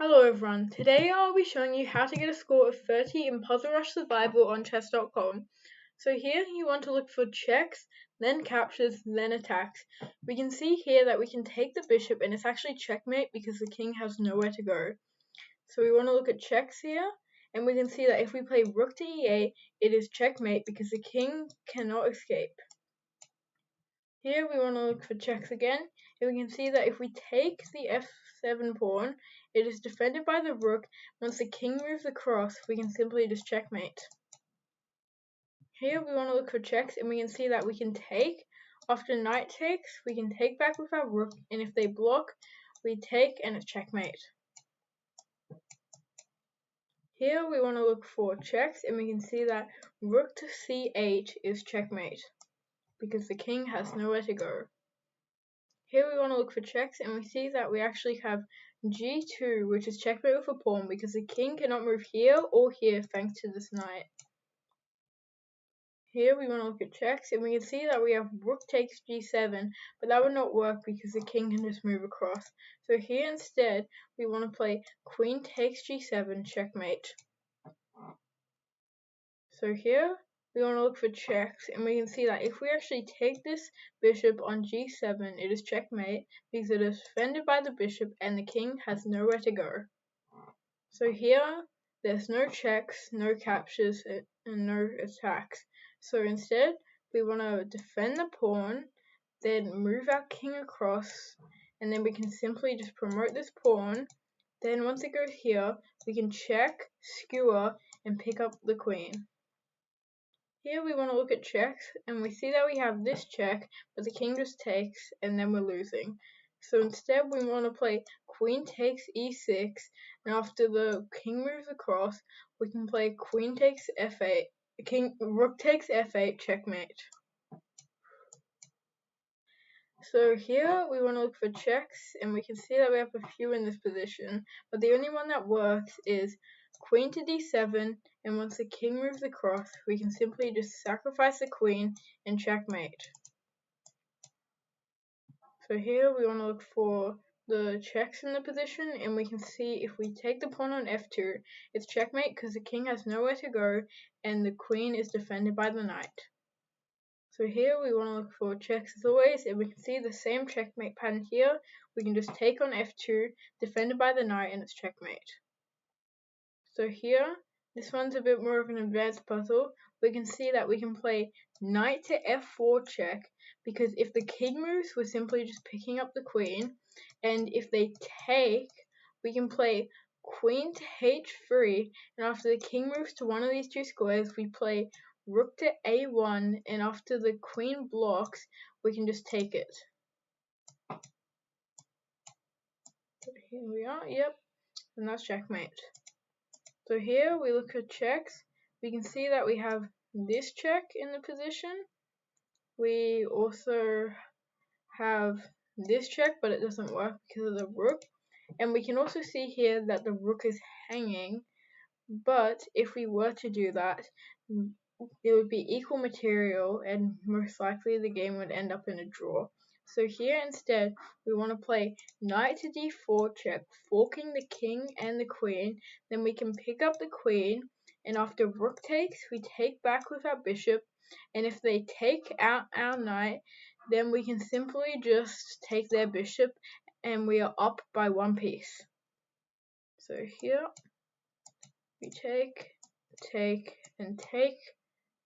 Hello everyone, today I'll be showing you how to get a score of 30 in Puzzle Rush Survival on chess.com. So here you want to look for checks, then captures, then attacks. We can see here that we can take the bishop and it's actually checkmate because the king has nowhere to go. So we want to look at checks here, and we can see that if we play rook to e8, it is checkmate because the king cannot escape. Here we want to look for checks again, and we can see that if we take the f7 pawn, it is defended by the rook. Once the king moves across, we can simply just checkmate. Here we want to look for checks, and we can see that we can take. After knight takes, we can take back with our rook, and if they block, we take and it's checkmate. Here we want to look for checks, and we can see that rook to c8 is checkmate because the king has nowhere to go. Here we want to look for checks, and we see that we actually have g2, which is checkmate with a pawn because the king cannot move here or here thanks to this knight. Here we want to look at checks, and we can see that we have rook takes g7, but that would not work because the king can just move across. So here instead, we want to play queen takes g7, checkmate. So here we want to look for checks, and we can see that if we actually take this bishop on g7, it is checkmate because it is defended by the bishop and the king has nowhere to go. So here there's no checks, no captures, and no attacks. So instead we want to defend the pawn, then move our king across, and then we can simply just promote this pawn. Then once it goes here, we can check, skewer, and pick up the queen. Here we want to look at checks, and we see that we have this check, but the king just takes, and then we're losing. So instead we want to play queen takes e6, and after the king moves across, we can play queen takes f8, rook takes f8, checkmate. So here we want to look for checks, and we can see that we have a few in this position, but the only one that works is queen to d7, and once the king moves across, we can simply just sacrifice the queen and checkmate. So here we want to look for the checks in the position, and we can see if we take the pawn on f2, it's checkmate because the king has nowhere to go and the queen is defended by the knight. So here we want to look for checks as always, and we can see the same checkmate pattern here. We can just take on f2, defended by the knight, and it's checkmate. So here, this one's a bit more of an advanced puzzle. We can see that we can play knight to f4 check, because if the king moves, we're simply just picking up the queen, and if they take, we can play queen to h3, and after the king moves to one of these two squares, we play rook to a1, and after the queen blocks, we can just take it. So here we are, yep, and that's checkmate. So here we look at checks. We can see that we have this check in the position. We also have this check, but it doesn't work because of the rook. And we can also see here that the rook is hanging, but if we were to do that, it would be equal material and most likely the game would end up in a draw. So here instead, we want to play knight to d4 check, forking the king and the queen. Then we can pick up the queen, and after rook takes, we take back with our bishop. And if they take out our knight, then we can simply just take their bishop, and we are up by one piece. So here, we take, and take,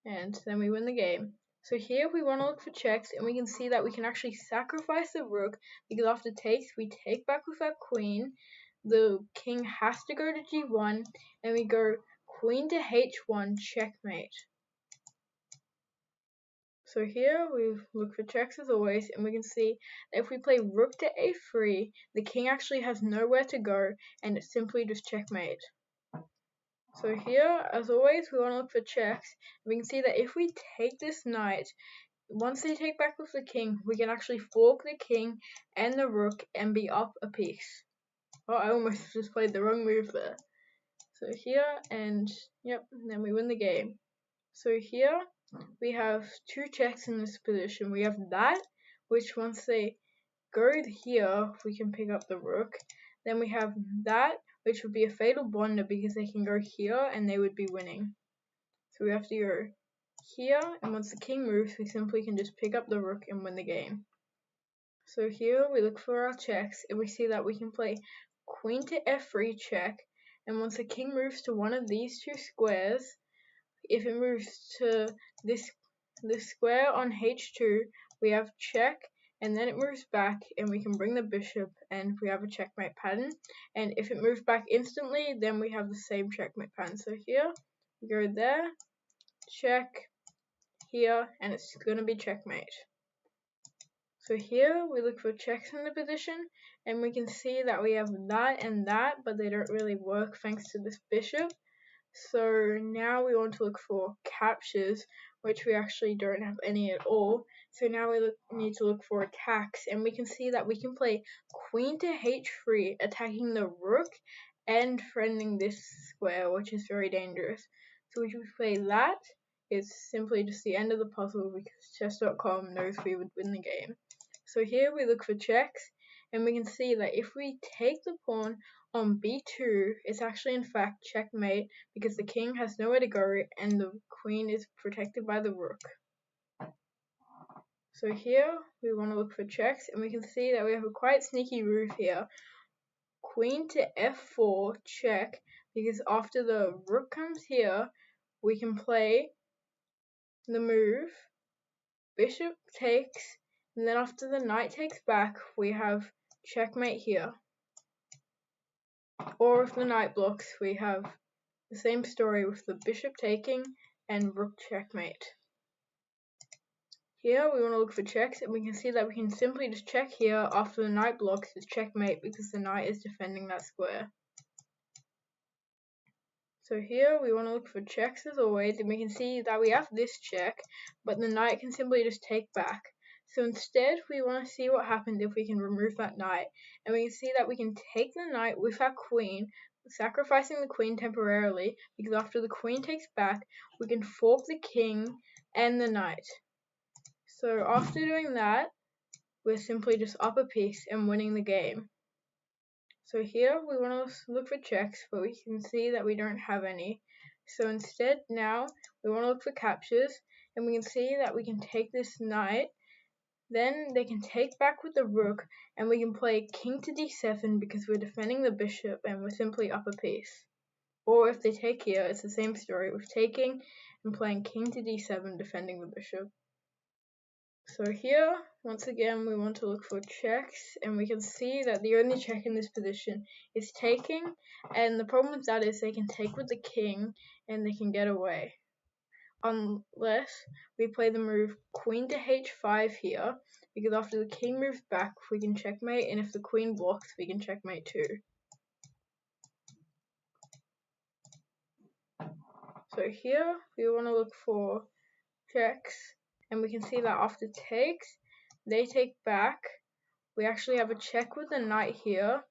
and then we win the game. So here we want to look for checks, and we can see that we can actually sacrifice the rook because after takes we take back with our queen, the king has to go to g1, and we go queen to h1, checkmate. So here we look for checks as always, and we can see that if we play rook to a3, the king actually has nowhere to go, and it's simply just checkmate. So here, as always, we want to look for checks. We can see that if we take this knight, once they take back with the king, we can actually fork the king and the rook and be up a piece. Oh, I almost just played the wrong move there. So here, and yep, and then we win the game. So here, we have two checks in this position. We have that, which once they go here, we can pick up the rook. Then we have that, which would be a fatal blunder because they can go here and they would be winning. So we have to go here, and once the king moves, we simply can just pick up the rook and win the game. So here we look for our checks, and we see that we can play queen to f3 check, and once the king moves to one of these two squares, if it moves to this square on h2, we have check, and then it moves back, and we can bring the bishop, and we have a checkmate pattern. And if it moves back instantly, then we have the same checkmate pattern. So here, we go there, check, here, and it's going to be checkmate. So here, we look for checks in the position, and we can see that we have that and that, but they don't really work thanks to this bishop. So now we want to look for captures, which we actually don't have any at all. So now we need to look for attacks, and we can see that we can play queen to h3, attacking the rook and threatening this square, which is very dangerous. So we should play that. It's simply just the end of the puzzle because chess.com knows we would win the game. So here we look for checks, and we can see that if we take the pawn on b2, it's actually in fact checkmate because the king has nowhere to go and the queen is protected by the rook. So here we want to look for checks, and we can see that we have a quite sneaky move here. Queen to f4 check, because after the rook comes here, we can play the move, bishop takes, and then after the knight takes back, we have checkmate here. Or if the knight blocks, we have the same story with the bishop taking and rook checkmate. Here we want to look for checks, and we can see that we can simply just check here after the knight blocks. It's checkmate because the knight is defending that square. So here we want to look for checks as always, and we can see that we have this check, but the knight can simply just take back. So instead we want to see what happens if we can remove that knight, and we can see that we can take the knight with our queen, sacrificing the queen temporarily, because after the queen takes back, we can fork the king and the knight. So after doing that, we're simply just up a piece and winning the game. So here we want to look for checks, but we can see that we don't have any. So instead now we want to look for captures, and we can see that we can take this knight, then they can take back with the rook, and we can play king to d7 because we're defending the bishop and we're simply up a piece. Or if they take here, it's the same story with taking and playing king to d7 defending the bishop. So here, once again, we want to look for checks, and we can see that the only check in this position is taking, and the problem with that is they can take with the king and they can get away. Unless we play the move queen to h5 here, because after the king moves back, we can checkmate, and if the queen blocks, we can checkmate too. So here, we want to look for checks, and we can see that after takes, they take back. We actually have a check with the knight here,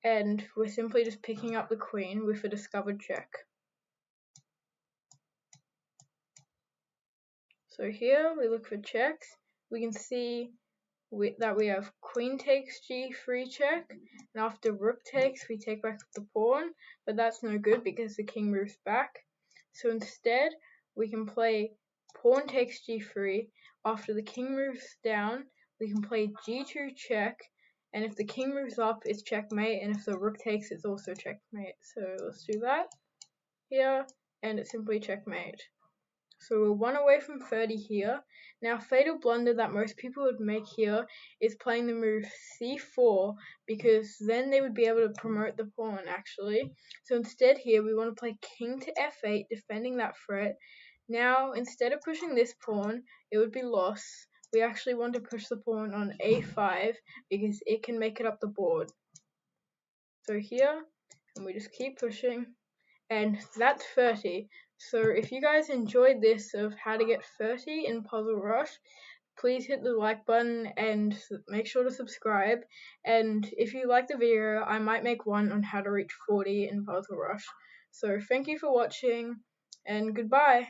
and we're simply just picking up the queen with a discovered check. So here we look for checks. We can see that we have queen takes g3 check, and after rook takes, we take back the pawn, but that's no good because the king moves back. So instead, we can play pawn takes g3. After the king moves down, we can play g2 check, and if the king moves up, it's checkmate, and if the rook takes, it's also checkmate. So let's do that here, and it's simply checkmate. So we're 1 away from 30 here. Now, fatal blunder that most people would make here is playing the move c4, because then they would be able to promote the pawn actually. So instead here, we want to play king to f8, defending that threat. Now, instead of pushing this pawn, it would be lost. We actually want to push the pawn on a5 because it can make it up the board. So here, and we just keep pushing, and that's 30. So if you guys enjoyed this of how to get 30 in Puzzle Rush, please hit the like button and make sure to subscribe. And if you like the video, I might make one on how to reach 40 in Puzzle Rush. So thank you for watching, and goodbye.